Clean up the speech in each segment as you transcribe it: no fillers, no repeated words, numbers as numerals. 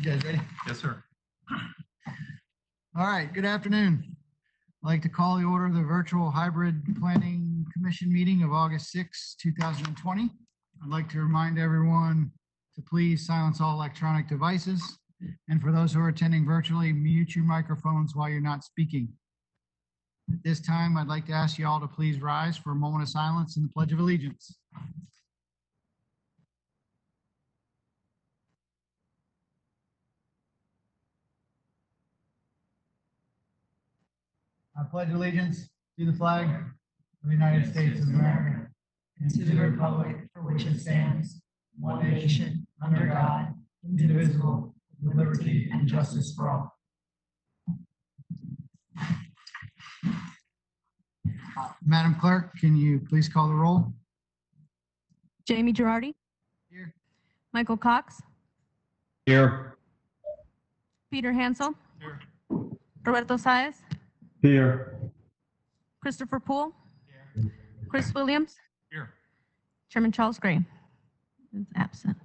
You guys ready? Yes, sir. All right, good afternoon. I'd like to call the order of the virtual hybrid planning commission meeting of August 6, 2020. I'd like to remind everyone to please silence all electronic devices. And for those who are attending virtually, mute your microphones while you're not speaking. At this time, I'd like to ask you all to please rise for a moment of silence and the Pledge of Allegiance. I pledge allegiance to the flag of the United States of America and to the republic for which it stands, one nation, under God, indivisible, with liberty and justice for all. Madam Clerk, can you please call the roll? Jaime Girardi. Here. Michael Cox. Here. Peter Hansel. Here. Roberto Saez. Here. Christopher Poole. Here. Chris Williams. Here. Chairman Charles Gray is absent.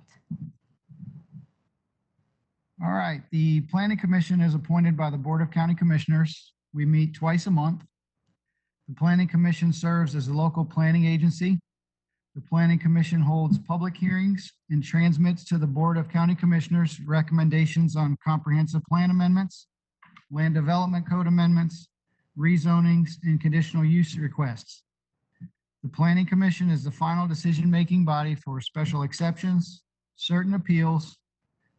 All right, the Planning Commission is appointed by the Board of County Commissioners. We meet twice a month. The Planning Commission serves as a local planning agency. The Planning Commission holds public hearings and transmits to the Board of County Commissioners recommendations on comprehensive plan amendments, land development code amendments, rezonings, and conditional use requests. The Planning Commission is the final decision-making body for special exceptions, certain appeals,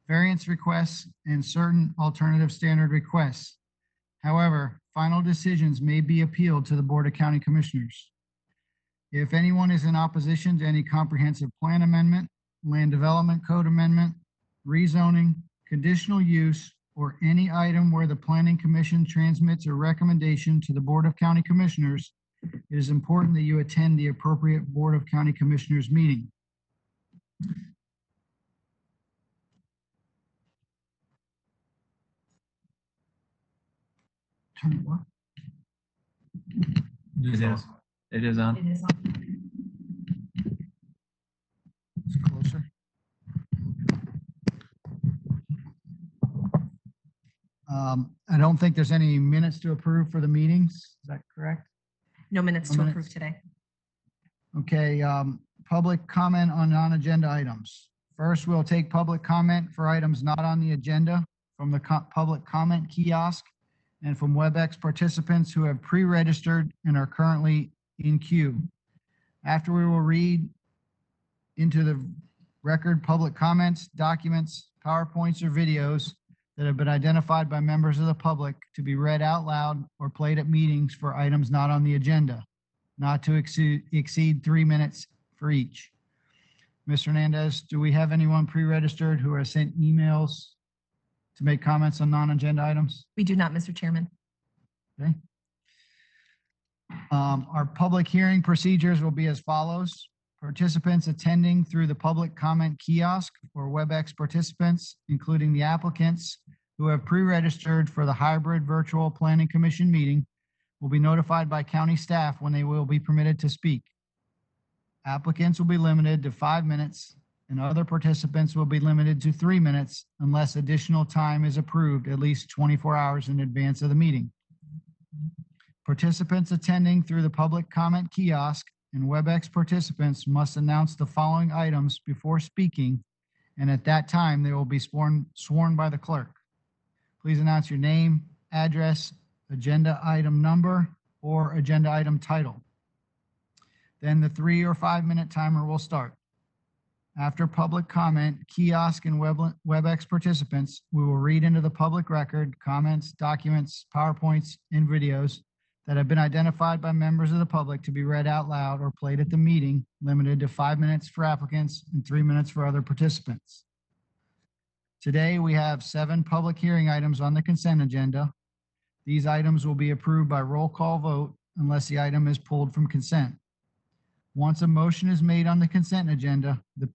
variance requests, and certain alternative standard requests. However, final decisions may be appealed to the Board of County Commissioners. If anyone is in opposition to any comprehensive plan amendment, land development code amendment, rezoning, conditional use, or any item where the Planning Commission transmits a recommendation to the Board of County Commissioners, it is important that you attend the appropriate Board of County Commissioners meeting. Turn it what? It is. It is on. It is It's closer. I don't think there's any minutes to approve for the meetings. Is that correct? no minutes No to minutes. approve today. Okay, public comment on non-agenda items. First, we'll take public comment for items not on the agenda from the public comment kiosk and from WebEx participants who have pre-registered and are currently in queue. After we will read into the record public comments, documents, PowerPoints, or videos that have been identified by members of the public to be read out loud or played at meetings for items not on the agenda, not to exceed 3 minutes for each. Ms. Hernandez, do we have anyone pre-registered who has sent emails to make comments on non-agenda items? We do not, Mr. Chairman. Okay. Our public hearing procedures will be as follows. Participants attending through the public comment kiosk or WebEx participants, including the applicants who have pre-registered for the hybrid virtual planning commission meeting, will be notified by county staff when they will be permitted to speak. Applicants will be limited to 5 minutes and other participants will be limited to 3 minutes unless additional time is approved at least 24 hours in advance of the meeting. Participants attending through the public comment kiosk and WebEx participants must announce the following items before speaking, and at that time they will be sworn by the clerk. Please announce your name, address, agenda item number, or agenda item title. Then the 3 or 5 minute timer will start. After public comment, kiosk and WebEx participants, we will read into the public record comments, documents, PowerPoints, and videos that have been identified by members of the public to be read out loud or played at the meeting, limited to 5 minutes for applicants and 3 minutes for other participants. Today, we have 7 public hearing items on the consent agenda. These items will be approved by roll call vote unless the item is pulled from consent. Once a motion is made on the consent agenda, the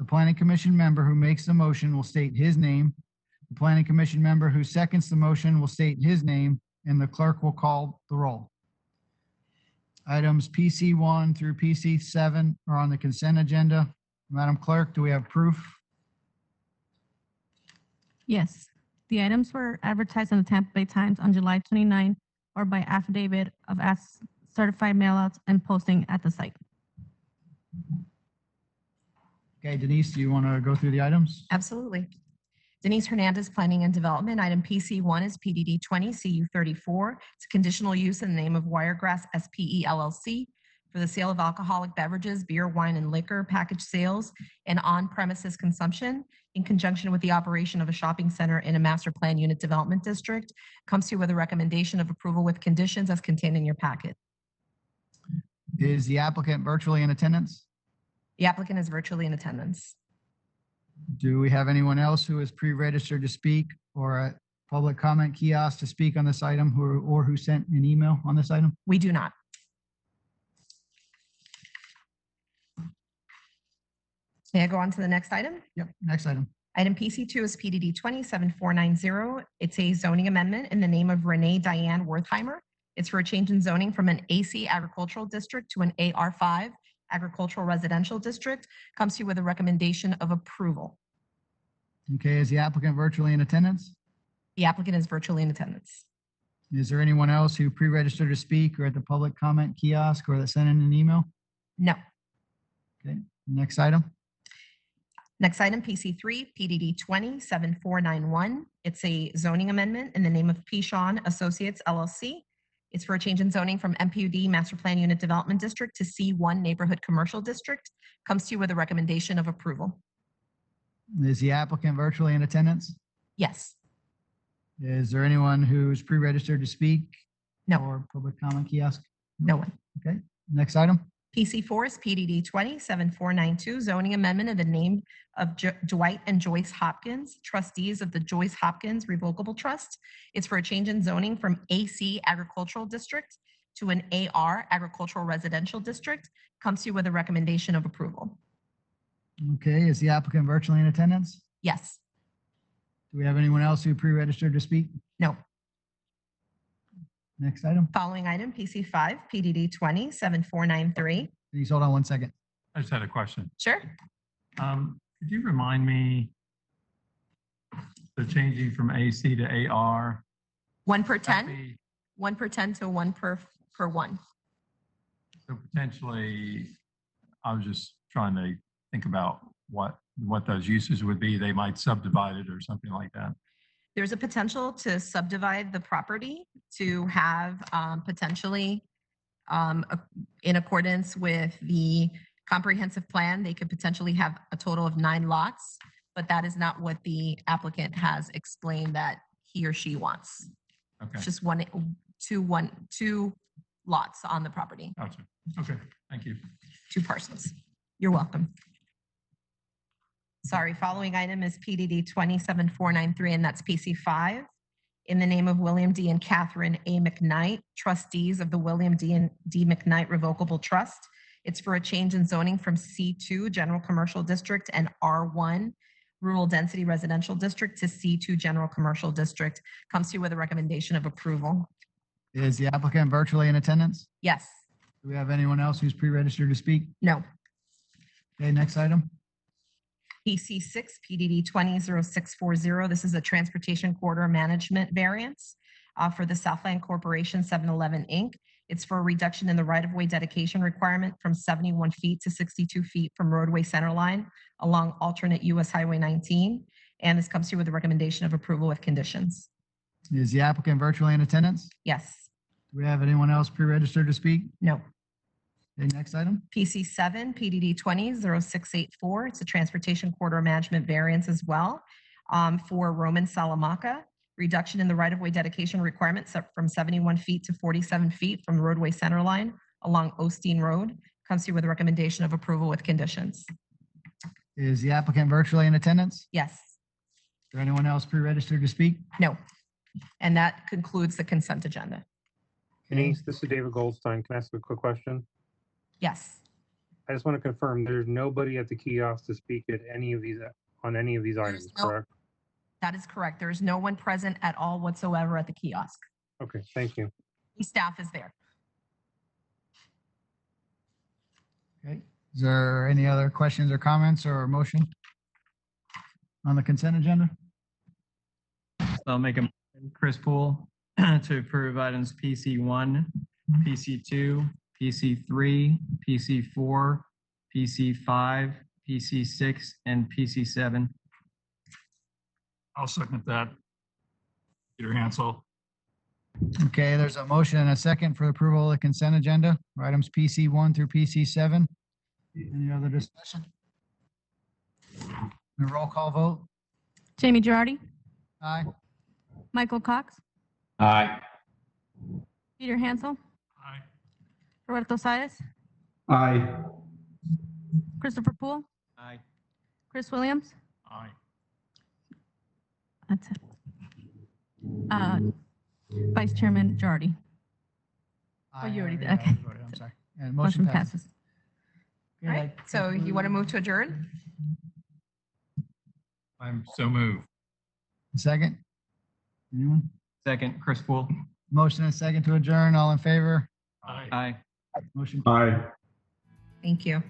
Planning Commission member who makes the motion will state his name. The Planning Commission member who seconds the motion will state his name, and the clerk will call the roll. Items PC1 through PC7 are on the consent agenda. Madam Clerk, do we have proof? Yes. The items were advertised in the Tampa Bay Times on July 29 or by affidavit of as certified mailouts and posting at the site. Okay, Denise, do you want to go through the items? Absolutely. Denise Hernandez, Planning and Development. Item PC1 is PDD 20 CU 34. It's a conditional use in the name of Wiregrass SPE LLC for the sale of alcoholic beverages, beer, wine, and liquor, package sales, and on-premises consumption in conjunction with the operation of a shopping center in a master plan unit development district. Comes to you with a recommendation of approval with conditions as contained in your packet. Is the applicant virtually in attendance? The applicant is virtually in attendance. Do we have anyone else who is pre-registered to speak or a public comment kiosk to speak on this item or who sent an email on this item? We do not. May I go on to the next item? Yep, next item. Item PC2 is PDD 27490. It's a zoning amendment in the name of Renee Diane Wertheimer. It's for a change in zoning from an AC agricultural district to an AR5 agricultural residential district. Comes to you with a recommendation of approval. Okay, is the applicant virtually in attendance? The applicant is virtually in attendance. Is there anyone else who pre-registered to speak or at the public comment kiosk or that sent in an email? No. Okay, next item. Next item, PC3, PDD 207491. It's a zoning amendment in the name of Pishon Associates LLC. It's for a change in zoning from MPUD Master Plan Unit Development District to C1 Neighborhood Commercial District. Comes to you with a recommendation of approval. Is the applicant virtually in attendance? Yes. Is there anyone who's pre-registered to speak? No. Or public comment kiosk? No one. Okay, next item. PC4 is PDD 207492, zoning amendment in the name of Dwight and Joyce Hopkins, trustees of the Joyce Hopkins Revocable Trust. It's for a change in zoning from AC Agricultural District to an AR Agricultural Residential District. Comes to you with a recommendation of approval. Okay, is the applicant virtually in attendance? Yes. Do we have anyone else who pre-registered to speak? No. Next item. Following item, PC5, PDD 207493. Please hold on one second. I just had a question. Sure. Could you remind me the changing from AC to AR? 1 per That'd 10, be- 1 per 10 to 1 per 1. So potentially, I was just trying to think about what those uses would be. They might subdivide it or something like that. There's a potential to subdivide the property to have potentially in accordance with the comprehensive plan, they could potentially have a total of 9 lots, but that is not what the applicant has explained that he or she wants. Okay, It's just two lots on the property, gotcha. Okay, thank you. 2 parcels. You're welcome. Sorry, following item is PDD 27493, and that's PC5. In the name of William D. and Catherine A. McKnight, trustees of the William D. McKnight Revocable Trust. It's for a change in zoning from C2 General Commercial District and R1 Rural Density Residential District to C2 General Commercial District. Comes to you with a recommendation of approval. Is the applicant virtually in attendance? Yes. Do we have anyone else who's pre-registered to speak? No. Okay, next item. PC6, PDD 200640. This is a transportation corridor management variance for the Southland Corporation 711 Inc. It's for a reduction in the right-of-way dedication requirement from 71 feet to 62 feet from roadway center line along alternate US Highway 19. And this comes to you with a recommendation of approval with conditions. Is the applicant virtually in attendance? Yes. Do we have anyone else pre-registered to speak? No. Okay, next item. PC7, PDD 200684. It's a transportation corridor management variance as well for Roman Salamanca. Reduction in the right-of-way dedication requirement set from 71 feet to 47 feet from roadway center line along Goldstein Road. Comes to you with a recommendation of approval with conditions. Is the applicant virtually in attendance? Yes. Is there anyone else pre-registered to speak? No. And that concludes the consent agenda. Denise, this is David Goldstein. Can I ask a quick question? Yes. I just want to confirm there's nobody at the kiosk to speak at any of these, on any of these items, no- correct? That is correct. There is no one present at all whatsoever at the kiosk. Okay, thank you. The staff is there. Okay. Is there any other questions or comments or motion on the consent agenda? I'll make a motion, Chris Poole, to approve items PC1, PC2, PC3, PC4, PC5, PC6, and PC7. I'll second that. Peter Hansel. Okay, there's a motion and a second for approval of the consent agenda for items PC 1 through PC 7. Any other discussion? A roll call vote? Jamie Girardi, Aye. Michael Cox, Aye. Peter Hansel, Aye. Roberto Saez, Aye. Christopher Poole, Aye. Chris Williams. Aye. That's it. Vice Chairman Girardi. Oh, you already did, okay. I'm sorry. And Motion motion passes. passes. All right, so you want to move to adjourn? I'm so moved. Second? Anyone? Second, Chris Poole. Motion and second to adjourn. All in favor? Aye. Aye. Motion. Aye. Thank you.